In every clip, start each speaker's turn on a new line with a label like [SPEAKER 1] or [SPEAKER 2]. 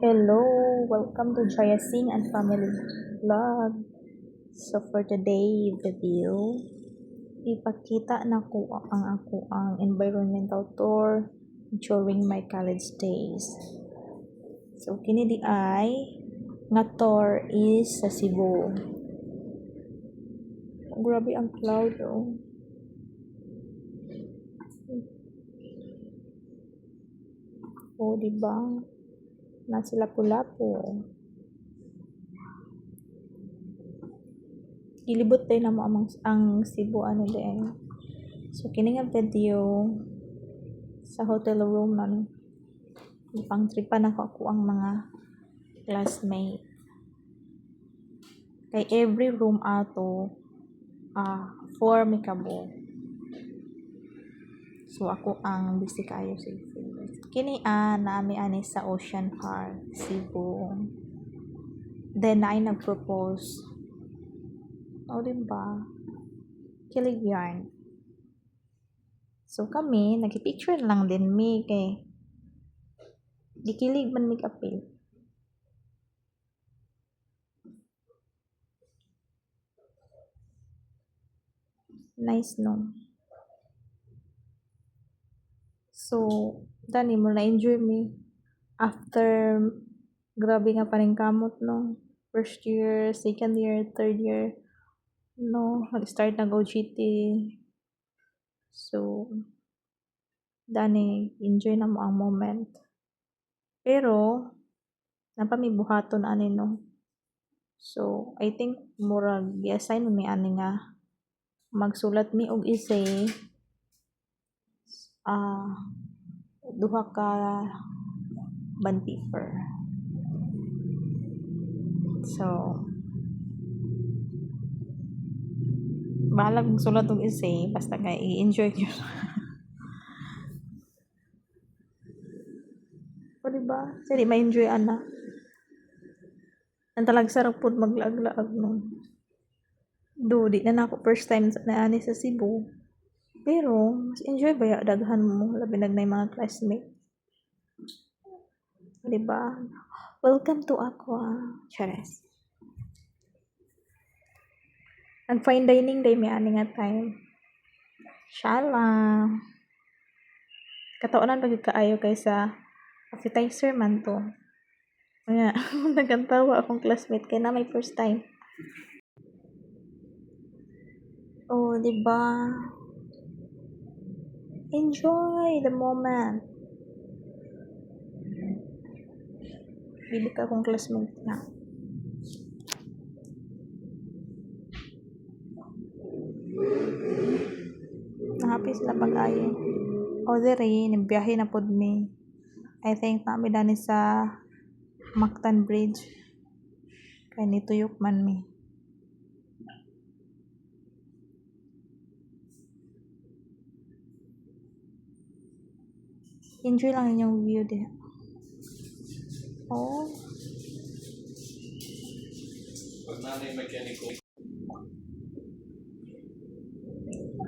[SPEAKER 1] Hello, welcome to Jaya Singh and Family Vlog. So for today video, ipakita na ko ang environmental tour during my college days. So kini di ay nga tour is sa Cebu. Grabe ang cloud oh. Oh, diba? Na sila Lapu-Lapu. Ilibot tayo na mo ang Cebu ano din. So kini nga video sa hotel room na ipang tripan ako ang mga classmate. Kay every room ato 4 may kabo. So ako ang busy kayo sa kini naami ani sa Ocean Park, Cebu. Then ay nag-propose. O diba? Kilig yarn. So kami, nagpicture lang din mi kay dikilig man mi kapil. Nice no? So, dani mo na-enjoy mi. After, grabe nga paningkamot no. First year, second year, third year, no, nag-start nag-OJT. So, dani, enjoy na mo ang moment. Pero, napamibuhaton ani no. So, I think, murag, i-assign mo mi ani nga, magsulat mi og essay, duha ka bond paper. So, bahala kung sulat og essay, basta nga i-enjoy yun. O diba? Kasi di ma-enjoy ana. Ang talag sarap po maglaag-laag no. Do, di na ako first time na ani sa Cebu. Pero, mas enjoy ba ya daghan mo, labi na mga classmate. Diba? Welcome to Aqua. Chares. Ang fine dining day may ani nga time. Shala. Kataonan pag kaayo kaysa appetizer man to. Kaya, nagantawa akong classmate kaya na may first time. Oh, diba? Enjoy the moment. Bili ka akong classmate na. Happy sila pag-ayo. O diri, nibiyahe na pod mi. I think na mi dani sa Mactan Bridge. Kaya nituyok man mi. Enjoy lang inyong view din. Oh.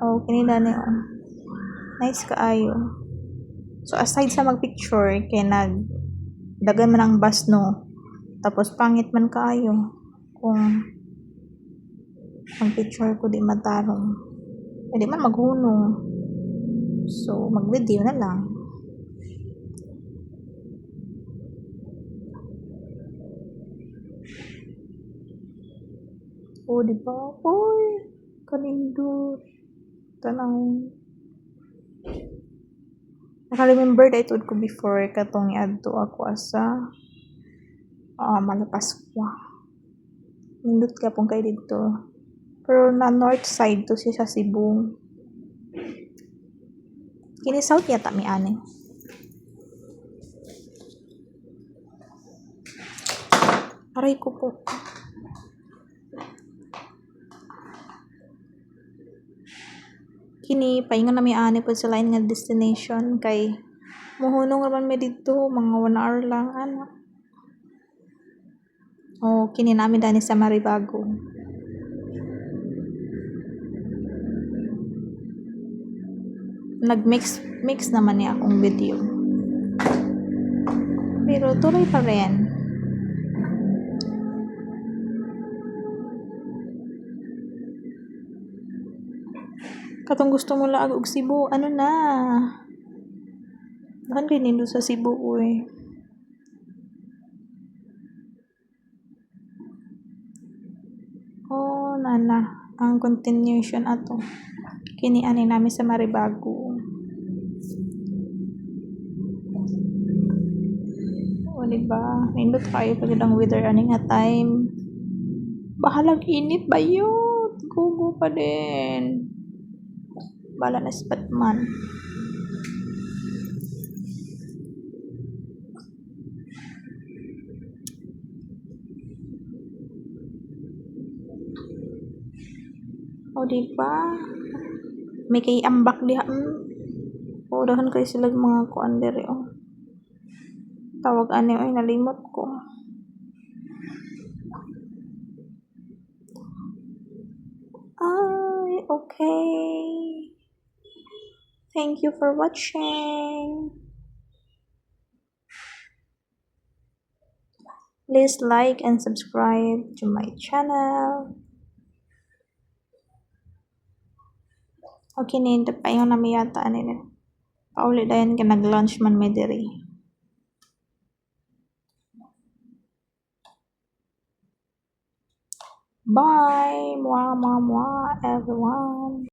[SPEAKER 1] Oh, kinida ni nice kaayo. So aside sa magpicture kay dagan man ang bus no. Tapos pangit man kaayo kung ang picture ko di matarong. Hindi man maghunong. So mag-video na lang. Oh, di ba? Oy, kanindot. Tanaw. Naka-remember da ito ko before katong iadto ako sa Malapaskwa. Nindot ka pong kayo dito. Pero na north side to siya sa Cebu. Kini south yata mi ani. Aray ko po. Kini paingon na mi ani pod sa lain nga destination kay mohunong naman mi dito mga 1 hour lang ana. Oh, kini nami dani sa Maribago. Nag-mix naman niya akong video. Pero tuloy pa rin. Katong gusto mo laag og Cebu, ano na? Dahan kay nindo sa Cebu uy. Oh, nana, ang continuation ato. Kini ani nami sa Maribago. O diba? Nindot kayo pag ang weather ani nga time. Bahalag init ba yun? Gugo pa din. Bala na si Batman. O diba? May kay ambak diha. O dahan kay sila mga kuan diri oh. Tawag ani oy nalimot ko. Ay, okay. Thank you for watching. Please like and subscribe to my channel. Okay, nindot pa yung namiyata nila. Pauli dayan ka nag-lunch man may diri. Bye, mwah, mwah, mwah, everyone.